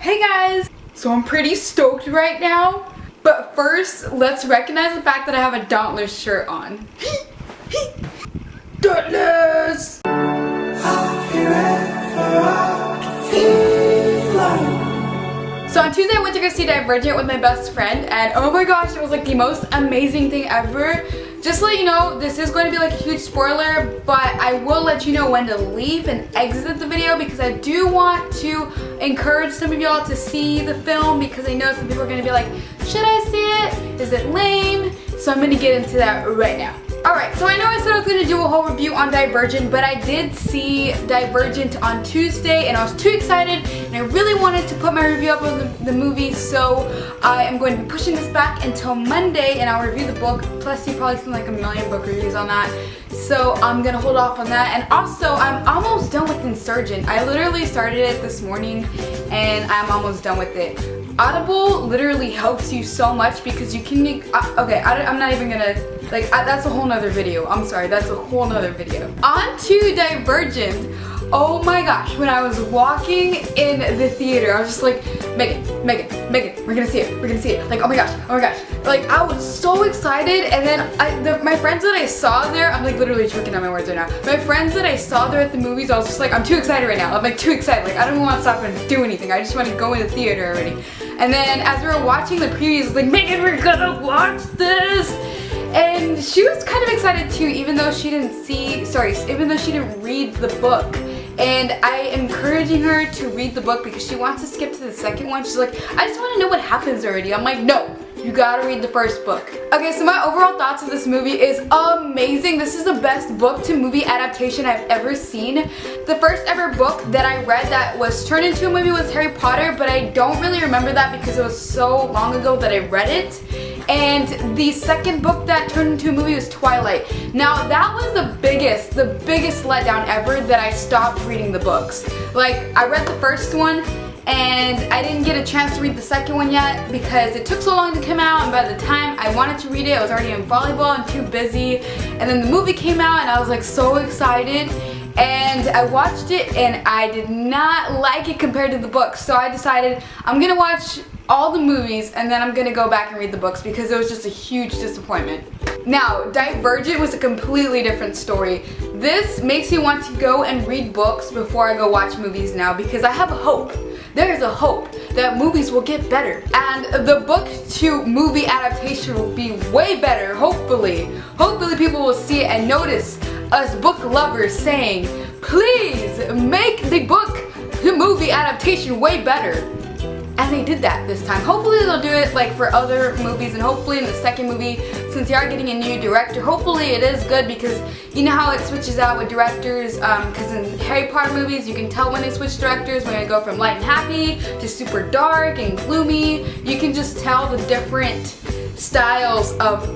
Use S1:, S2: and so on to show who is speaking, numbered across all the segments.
S1: Hey guys! So I'm pretty stoked right now, but first let's recognize the fact that I have a Dauntless shirt on. Dauntless! So on Tuesday I went to go see Divergent with my best friend, and oh my gosh, it was like the most amazing thing ever. Just to let you know, this is going to be like a huge spoiler, but I will let you know when to leave and exit the video because I do want to encourage some of y'all to see the film because I know some people are going to be like, should I see it? Is it lame? So I'm going to get into that right now. Alright, so I know I said I was going to do a whole review on Divergent, but I did see Divergent on Tuesday and I was too excited and I really wanted to put my review up on the movie, so I am going to be pushing this back until Monday and I'll review the book, plus you've probably seen like a million book reviews on that, so I'm going to hold off on that. And also, I'm almost done with Insurgent. I literally started it this morning and I'm almost done with it. Audible literally helps you so much because you can make, okay, I'm not even gonna, like, that's a whole nother video. I'm sorry, that's a whole nother video. On to Divergent. Oh my gosh, when I was walking in the theater, I was just like, Megan, we're gonna see it, we're gonna see it. Like, oh my gosh. Like, I was so excited, and then my friends that I saw there, I'm like literally choking on my words right now. My friends that I saw there at the movies, I was just like, I'm too excited right now. I'm like too excited, like I don't even want to stop and do anything. I just want to go in the theater already. And then as we were watching the previews, I was like, Megan, we're gonna watch this! And she was kind of excited too, even though she didn't read the book. And I am encouraging her to read the book because she wants to skip to the second one. She's like, I just want to know what happens already. I'm like, no, you gotta read the first book. Okay, so my overall thoughts of this movie is amazing. This is the best book to movie adaptation I've ever seen. The first ever book that I read that was turned into a movie was Harry Potter, but I don't really remember that because it was so long ago that I read it. And the second book that turned into a movie was Twilight. Now that was the biggest letdown ever that I stopped reading the books. Like, I read the first one and I didn't get a chance to read the second one yet because it took so long to come out, and by the time I wanted to read it, I was already in volleyball and too busy. And then the movie came out and I was like so excited. And I watched it and I did not like it compared to the book. So I decided I'm gonna watch all the movies and then I'm gonna go back and read the books because it was just a huge disappointment. Now, Divergent was a completely different story. This makes me want to go and read books before I go watch movies now because I have a hope. There is a hope that movies will get better. And the book to movie adaptation will be way better, hopefully. Hopefully people will see it and notice us book lovers saying, please make the book to movie adaptation way better. And they did that this time. Hopefully they'll do it like for other movies, and hopefully in the second movie, since they are getting a new director, hopefully it is good because you know how it switches out with directors, because in Harry Potter movies you can tell when they switch directors, when they go from light and happy to super dark and gloomy. You can just tell the different styles of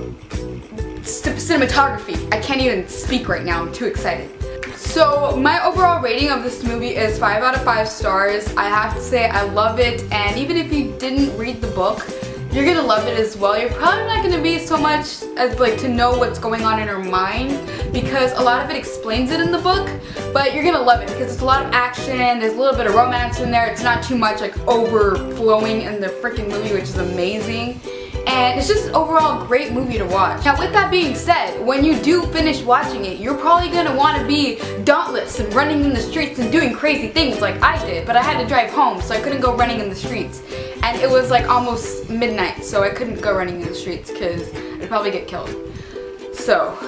S1: cinematography. I can't even speak right now, I'm too excited. So my overall rating of this movie is 5 out of 5 stars. I have to say I love it, and even if you didn't read the book, you're gonna love it as well. You're probably not gonna be so much as like to know what's going on in her mind because a lot of it explains it in the book, but you're gonna love it because it's a lot of action, there's a little bit of romance in there, it's not too much like overflowing in the freaking movie, which is amazing. And it's just overall a great movie to watch. Now with that being said, when you do finish watching it, you're probably going to want to be dauntless and running in the streets and doing crazy things like I did, but I had to drive home so I couldn't go running in the streets. And it was like almost midnight, so I couldn't go running in the streets because I'd probably get killed. So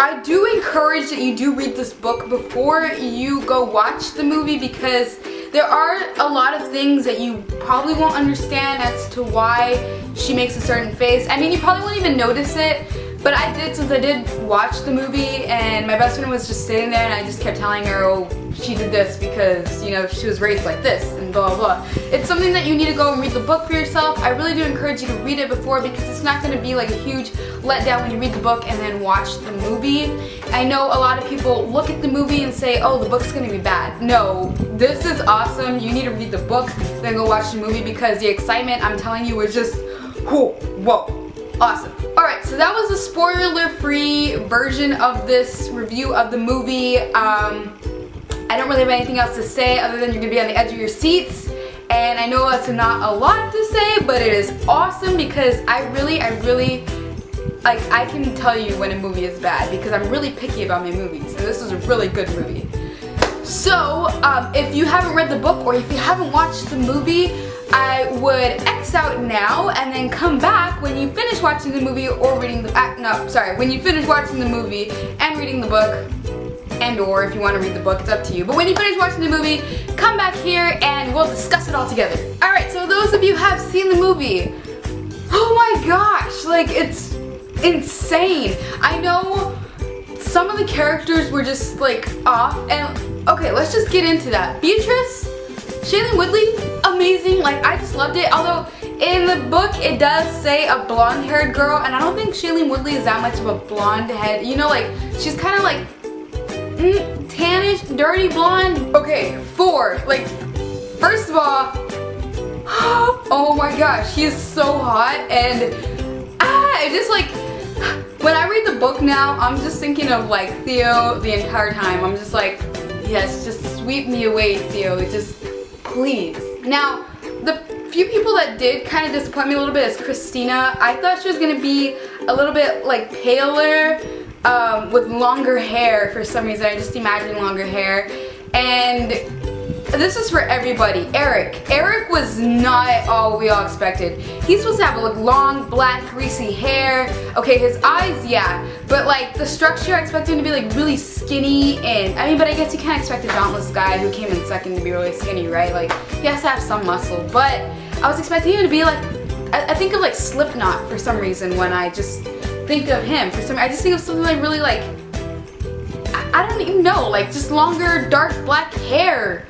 S1: I do encourage that you do read this book before you go watch the movie because there are a lot of things that you probably won't understand as to why she makes a certain face. I mean, you probably won't even notice it, but I did since I did watch the movie and my best friend was just sitting there and I just kept telling her, oh, she did this because, you know, she was raised like this and blah, blah, blah. It's something that you need to go and read the book for yourself. I really do encourage you to read it before because it's not going to be like a huge letdown when you read the book and then watch the movie. I know a lot of people look at the movie and say, oh, the book's going to be bad. No, this is awesome. You need to read the book, then go watch the movie because the excitement, I'm telling you, is just, whoa, awesome. Alright, so that was a spoiler-free version of this review of the movie. I don't really have anything else to say other than you're going to be on the edge of your seats. And I know that's not a lot to say, but it is awesome because I really, like, I can tell you when a movie is bad because I'm really picky about my movies, and this is a really good movie. So, if you haven't read the book or if you haven't watched the movie, I would X out now and then come back when you finish watching the movie or reading the, when you finish watching the movie and reading the book, and or if you want to read the book, it's up to you. But when you finish watching the movie, come back here and we'll discuss it all together. Alright, so those of you who have seen the movie, oh my gosh, like, it's insane. I know some of the characters were just like off, and okay, let's just get into that. Beatrice, Shailene Woodley, amazing. Like, I just loved it. Although in the book it does say a blonde-haired girl, and I don't think Shailene Woodley is that much of a blonde head. You know, like, she's kind of like tannish, dirty blonde. Okay, first of all, oh my gosh, she is so hot, and it just like, when I read the book now, I'm just thinking of like Theo the entire time. I'm just like, yes, just sweep me away, Theo, just please. Now, the few people that did kind of disappoint me a little bit is Christina. I thought she was gonna be a little bit like paler, with longer hair for some reason. I just imagined longer hair. And this is for everybody. Eric was not all we all expected. He's supposed to have like long, black, greasy hair. Okay, his eyes, yeah. But like the structure, I expected him to be like really skinny, and I mean, but I guess you can't expect a dauntless guy who came in second to be really skinny, right? Like, he has to have some muscle. But I was expecting him to be like, I think of like Slipknot for some reason when I just think of him. I just think of something like really like, I don't even know, like just longer, dark black hair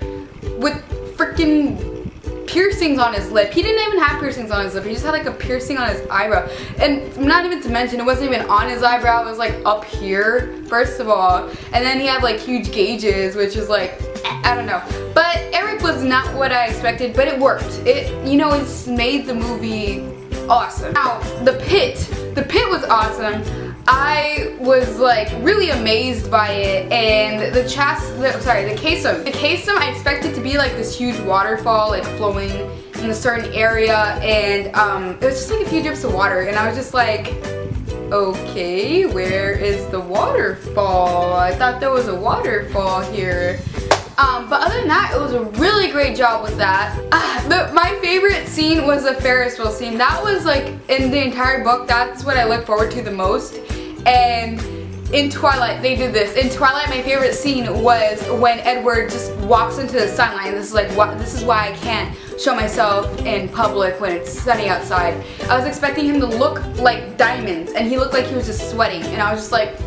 S1: with freaking piercings on his lip. He didn't even have piercings on his lip. He just had like a piercing on his eyebrow. And not even to mention, it wasn't even on his eyebrow. It was like up here, first of all. And then he had like huge gauges, which is like, I don't know. But Eric was not what I expected, but it worked. It's made the movie awesome. Now, the pit was awesome. I was like really amazed by it, and the caisson. The caisson, I expected to be like this huge waterfall like flowing in a certain area, and it was just like a few drips of water, and I was just like, okay, where is the waterfall? I thought there was a waterfall here. But other than that, it was a really great job with that. My favorite scene was the Ferris wheel scene. That was like, in the entire book, that's what I look forward to the most. And in Twilight, they did this. In Twilight, my favorite scene was when Edward just walks into the sunlight. This is why I can't show myself in public when it's sunny outside. I was expecting him to look like diamonds, and he looked like he was just sweating. And I was just like,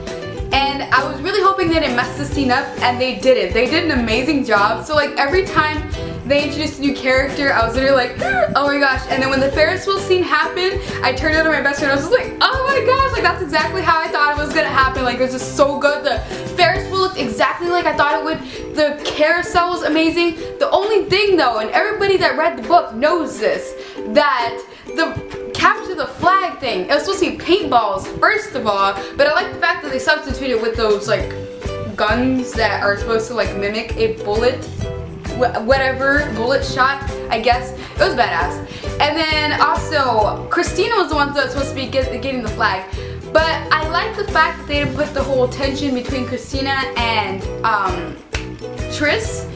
S1: and I was really hoping they didn't mess this scene up, and they didn't. They did an amazing job. So like every time they introduced a new character, I was literally like, oh my gosh. And then when the Ferris wheel scene happened, I turned it to my best friend. I was just like, oh my gosh, like that's exactly how I thought it was gonna happen. Like, it was just so good. The Ferris wheel looked exactly like I thought it would. The carousel was amazing. The only thing though, and everybody that read the book knows this, that the capture the flag thing, it was supposed to be paintballs first of all, but I like the fact that they substituted with those like guns that are supposed to like mimic a bullet, whatever, bullet shot, I guess. It was badass. And then also, Christina was the one that was supposed to be getting the flag, but I like the fact that they didn't put the whole tension between Christina and Tris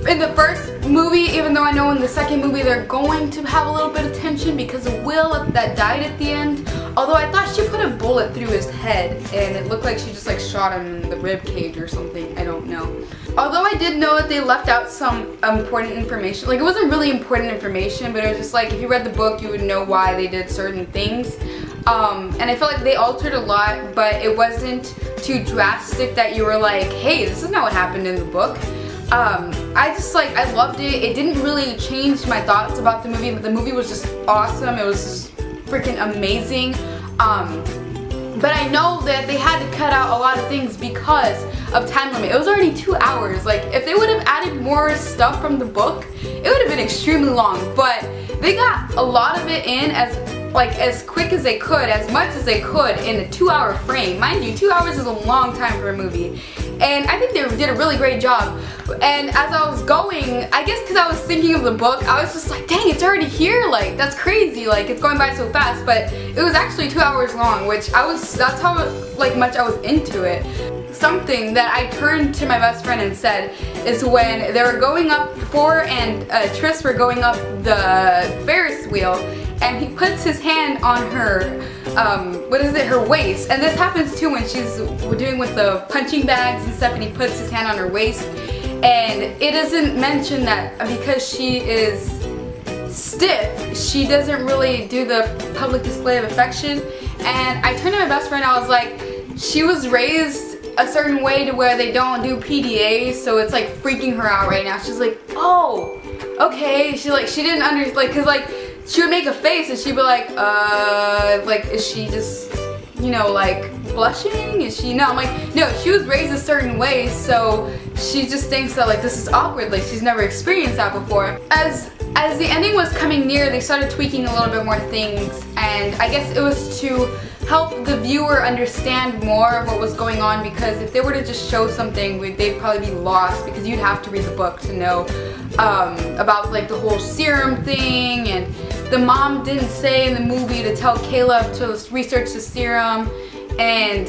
S1: in the first movie, even though I know in the second movie they're going to have a little bit of tension because of Will that died at the end. Although I thought she put a bullet through his head and it looked like she just like shot him in the rib cage or something. I don't know. Although I did know that they left out some important information. Like, it wasn't really important information, but it was just like, if you read the book, you would know why they did certain things. And I felt like they altered a lot, but it wasn't too drastic that you were like, hey, this is not what happened in the book. I loved it. It didn't really change my thoughts about the movie, but the movie was just awesome. It was just freaking amazing. But I know that they had to cut out a lot of things because of time limit. It was already 2 hours. Like, if they would have added more stuff from the book, it would have been extremely long. But they got a lot of it in as quick as they could, as much as they could in a 2 hour frame. Mind you, 2 hours is a long time for a movie. and I think they did a really great job. And as I was going, I guess because I was thinking of the book, I was just like, dang, it's already here, like that's crazy, like it's going by so fast. But it was actually 2 hours long, which that's how like much I was into it. Something that I turned to my best friend and said is when they were going up, Four and Tris were going up the Ferris wheel, and he puts his hand on her, her waist. And this happens too when she's doing with the punching bags and stuff, and he puts his hand on her waist. And it doesn't mention that because she is stiff, she doesn't really do the public display of affection. And I turned to my best friend, I was like, she was raised a certain way to where they don't do PDA, so it's like freaking her out right now. She's like, oh, okay. She didn't understand, like, cause like she would make a face and she'd be like is she just, you know, like blushing? Is she? No, I'm like, no, she was raised a certain way, so she just thinks that like this is awkward, like she's never experienced that before. As the ending was coming near, they started tweaking a little bit more things, and I guess it was to help the viewer understand more of what was going on, because if they were to just show something, they'd probably be lost, because you'd have to read the book to know about like the whole serum thing. And the mom didn't say in the movie to tell Caleb to research the serum, and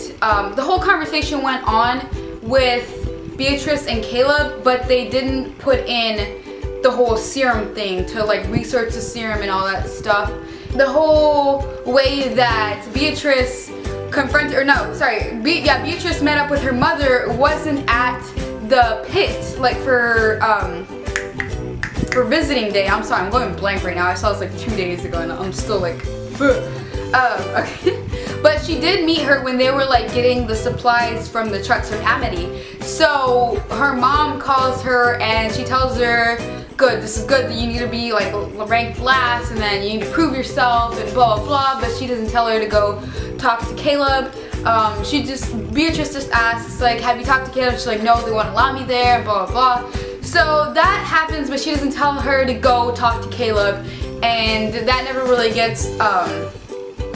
S1: the whole conversation went on with Beatrice and Caleb, but they didn't put in the whole serum thing to like research the serum and all that stuff. The whole way that Beatrice Beatrice met up with her mother wasn't at the pit, like for visiting day. I'm sorry, I'm going blank right now. I saw this like 2 days ago and I'm still like, okay. But she did meet her when they were like getting the supplies from the trucks from Amity. So her mom calls her and she tells her, good, this is good, that you need to be like ranked last, and then you need to prove yourself and blah blah blah. But she doesn't tell her to go talk to Caleb. Beatrice just asks like, have you talked to Caleb? She's like, no, they won't allow me there, blah blah blah. So that happens, but she doesn't tell her to go talk to Caleb, and that never really gets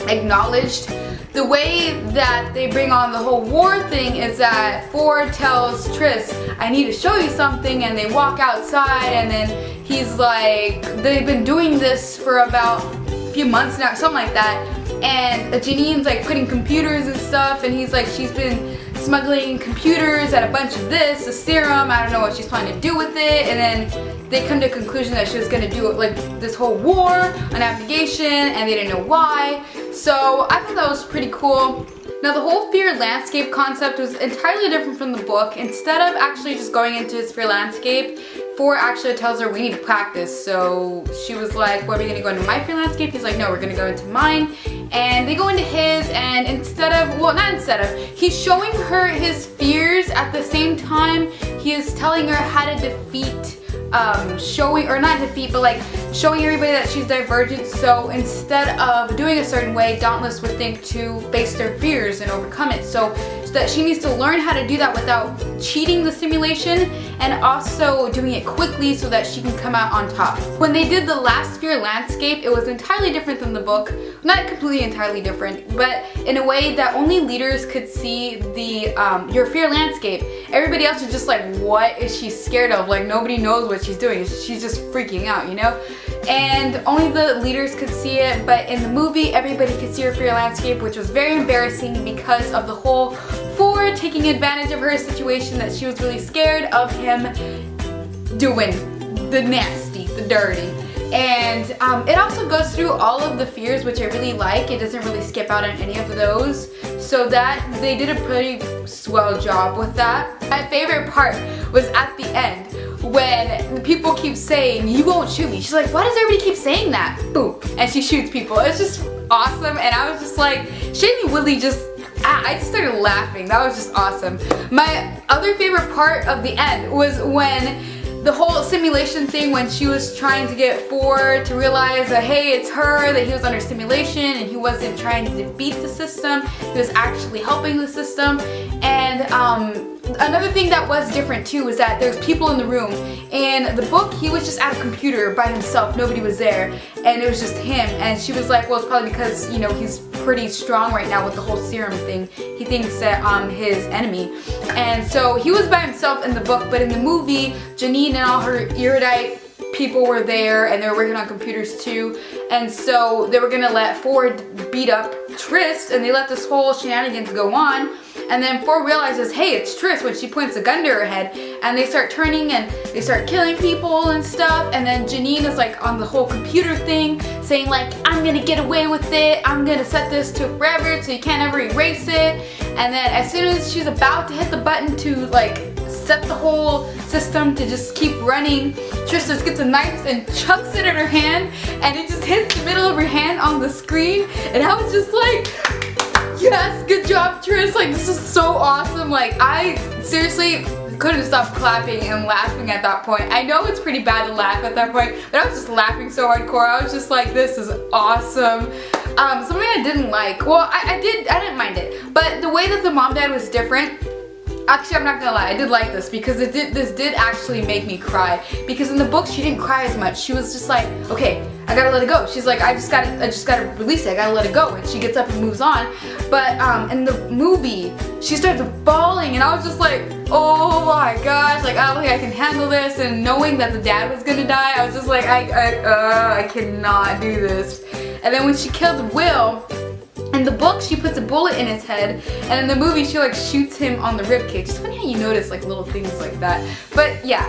S1: acknowledged. The way that they bring on the whole war thing is that Ford tells Tris, I need to show you something, and they walk outside, and then he's like, they've been doing this for about a few months now, something like that, and Janine's like putting computers and stuff, and he's like, she's been smuggling computers at a bunch of this, the serum, I don't know what she's planning to do with it, and then they come to a conclusion that she was going to do like this whole war on abnegation, and they didn't know why. So I thought that was pretty cool. Now the whole fear landscape concept was entirely different from the book. Instead of actually just going into his fear landscape, Ford actually tells her we need to practice. So she was like, what, are we going to go into my fear landscape? He's like, no, we're going to go into mine. And they go into his, and he's showing her his fears. At the same time, he is telling her how to defeat showing everybody that she's divergent. So instead of doing a certain way, Dauntless would think to face their fears and overcome it. So that she needs to learn how to do that without cheating the simulation, and also doing it quickly so that she can come out on top. When they did the last fear landscape, it was entirely different than the book. Not completely entirely different, but in a way that only leaders could see the your fear landscape. Everybody else was just like, what is she scared of? Like, nobody knows what she's doing. She's just freaking out, you know? And only the leaders could see it, but in the movie, everybody could see her fear landscape, which was very embarrassing because of the whole Ford taking advantage of her situation, that she was really scared of him doing the nasty, the dirty. And it also goes through all of the fears, which I really like. It doesn't really skip out on any of those. So that they did a pretty swell job with that. My favorite part was at the end when people keep saying, you won't shoot me. She's like, why does everybody keep saying that? Boom. And she shoots people. It's just awesome. And I was just like, Shailene Woodley I just started laughing. That was just awesome. My other favorite part of the end was when the whole simulation thing, when she was trying to get Ford to realize that, hey, it's her, that he was under simulation and he wasn't trying to defeat the system, he was actually helping the system. And another thing that was different too was that there's people in the room. In the book, he was just at a computer by himself, nobody was there, and it was just him. And she was like, well, it's probably because, you know, he's pretty strong right now with the whole serum thing. He thinks that I'm his enemy. And so he was by himself in the book, but in the movie, Janine and all her erudite people were there, and they were working on computers too. And so they were gonna let Ford beat up Tris, and they let this whole shenanigans go on. And then Ford realizes, hey, it's Tris, when she points a gun to her head, and they start turning and they start killing people and stuff. And then Janine is like on the whole computer thing, saying like, I'm gonna get away with it, I'm gonna set this to forever so you can't ever erase it. And then as soon as she's about to hit the button to like set the whole system to just keep running, Tris just gets a knife and chucks it in her hand, and it just hits the middle of her hand on the screen. And I was just like, yes, good job, Tris. Like, this is so awesome. Like, I seriously couldn't stop clapping and laughing at that point. I know it's pretty bad to laugh at that point, but I was just laughing so hardcore. I was just like, this is awesome. Something I didn't like. Well, I didn't mind it, but the way that the mom dad was different. Actually, I'm not gonna lie, I did like this because this did actually make me cry. Because in the book, she didn't cry as much. She was just like, okay, I gotta let it go. She's like, I just gotta release it. I gotta let it go. And she gets up and moves on. But in the movie, she starts bawling, and I was just like, oh my gosh, like I don't think I can handle this. And knowing that the dad was gonna die, I was just like, I cannot do this. And then when she killed Will. In the book, she puts a bullet in his head, and in the movie, she like shoots him on the ribcage. It's funny how you notice like little things like that. But yeah,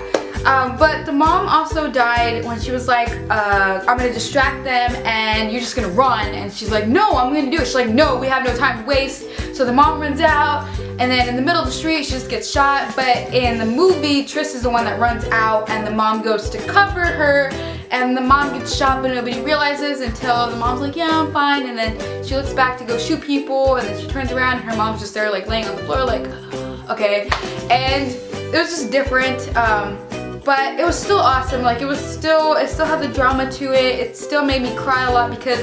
S1: but the mom also died when she was like, I'm gonna distract them, and you're just gonna run. And she's like, no, I'm gonna do it. She's like, no, we have no time to waste. So the mom runs out, and then in the middle of the street, she just gets shot. But in the movie, Tris is the one that runs out, and the mom goes to cover her. And the mom gets shot, but nobody realizes until the mom's like, yeah, I'm fine. And then she looks back to go shoot people, and then she turns around, and her mom's just there like laying on the floor like, okay. And it was just different, but it was still awesome. Like it still had the drama to it. It still made me cry a lot because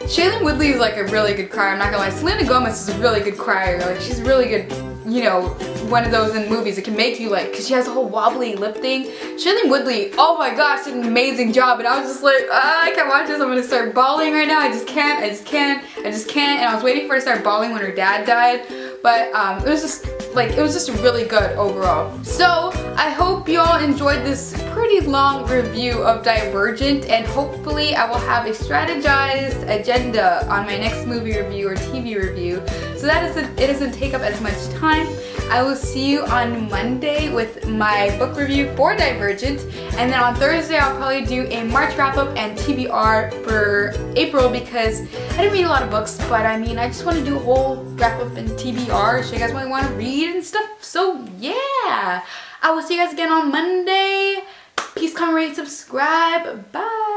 S1: Shailene Woodley is like a really good crier. I'm not gonna lie. Selena Gomez is a really good crier. Like she's really good, you know, one of those in movies that can make you like, cause she has a whole wobbly lip thing. Shailene Woodley, oh my gosh, did an amazing job. And I was just like, I can't watch this. I'm gonna start bawling right now. I just can't. And I was waiting for her to start bawling when her dad died. But it was just really good overall. So I hope you all enjoyed this pretty long review of Divergent, and hopefully I will have a strategized agenda on my next movie review or TV review, so that it doesn't take up as much time. I will see you on Monday with my book review for Divergent, and then on Thursday I'll probably do a March wrap-up and TBR for April because I didn't read a lot of books, but I mean I just want to do a whole wrap-up and TBR so you guys might want to read and stuff. So yeah, I will see you guys again on Monday. Peace, comment, rate, subscribe. Bye.